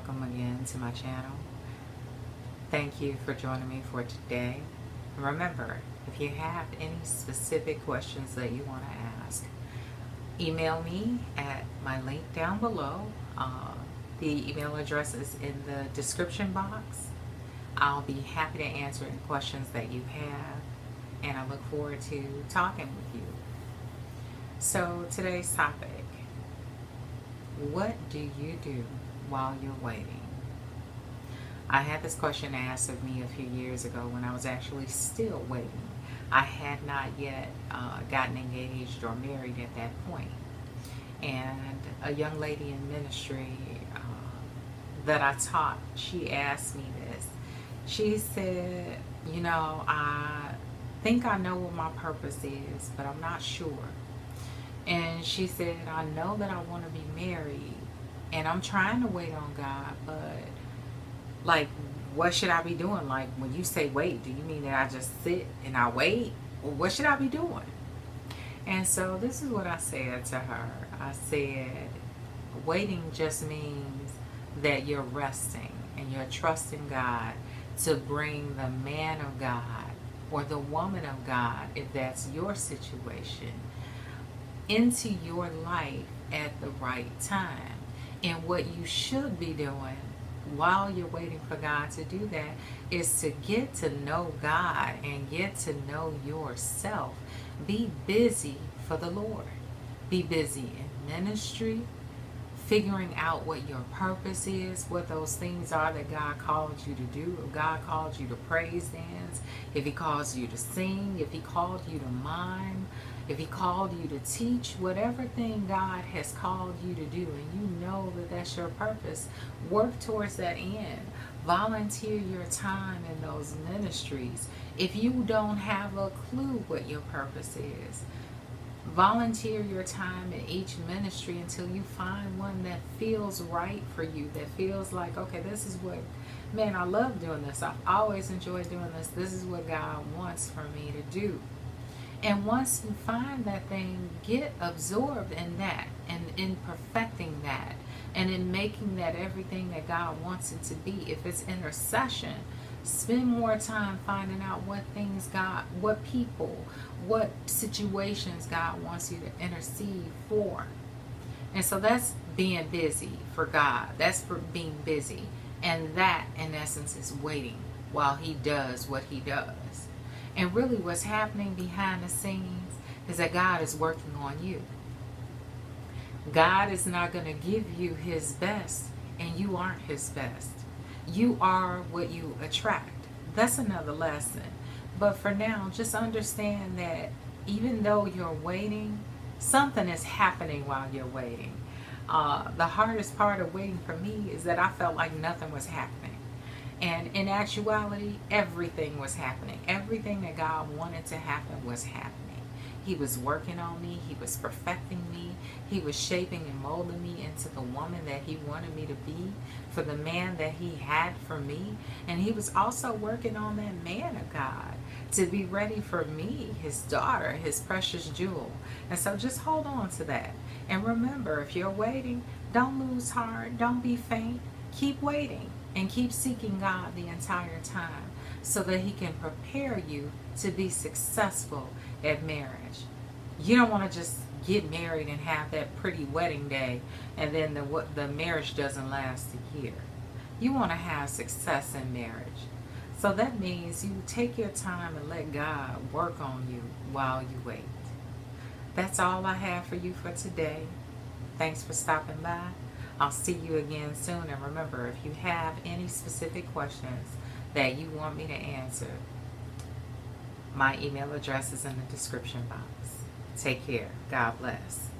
welcome again to my channel. Thank you for joining me for today. Remember, if you have any specific questions that you want to ask, email me at my link down below. The email address is in the description box. I'll be happy to answer any questions that you have, and I look forward to talking with you. So today's topic: what do you do while you're waiting? I had this question asked of me a few years ago when I was actually still waiting. I had not yet gotten engaged or married at that point. And a young lady in ministry that I taught, she asked me this. She said, I think I know what my purpose is, but I'm not sure. And she said, I know that I want to be married, and I'm trying to wait on God, but like, what should I be doing? Like, when you say wait, do you mean that I just sit and I wait? Or what should I be doing? And so this is what I said to her. I said, waiting just means that you're resting and you're trusting God to bring the man of God or the woman of God, if that's your situation, into your life at the right time. And what you should be doing while you're waiting for God to do that is to get to know God and get to know yourself. Be busy for the Lord. Be busy in ministry, figuring out what your purpose is, what those things are that God called you to do. If God called you to praise dance, if He calls you to sing, if He called you to mime, if He called you to teach, whatever thing God has called you to do, and you know that that's your purpose, work towards that end. Volunteer your time in those ministries. If you don't have a clue what your purpose is, volunteer your time in each ministry until you find one that feels right for you, that feels like, okay, this is what, man, I love doing this. I've always enjoyed doing this. This is what God wants for me to do. And once you find that thing, get absorbed in that and in perfecting that and in making that everything that God wants it to be. If it's intercession, spend more time finding out what things God, what people, what situations God wants you to intercede for. And so that's being busy for God. That's for being busy. And that, in essence, is waiting while He does what He does. And really what's happening behind the scenes is that God is working on you. God is not going to give you His best, and you aren't His best. You are what you attract. That's another lesson. But for now, just understand that even though you're waiting, something is happening while you're waiting. The hardest part of waiting for me is that I felt like nothing was happening. And in actuality, everything was happening. Everything that God wanted to happen was happening. He was working on me. He was perfecting me. He was shaping and molding me into the woman that He wanted me to be, for the man that He had for me. And He was also working on that man of God to be ready for me, His daughter, His precious jewel. And so just hold on to that. And remember, if you're waiting, don't lose heart. Don't be faint. Keep waiting and keep seeking God the entire time so that He can prepare you to be successful at marriage. You don't want to just get married and have that pretty wedding day and then the marriage doesn't last a year. You want to have success in marriage. So that means you take your time and let God work on you while you wait. That's all I have for you for today. Thanks for stopping by. I'll see you again soon. And remember, if you have any specific questions that you want me to answer, my email address is in the description box. Take care. God bless.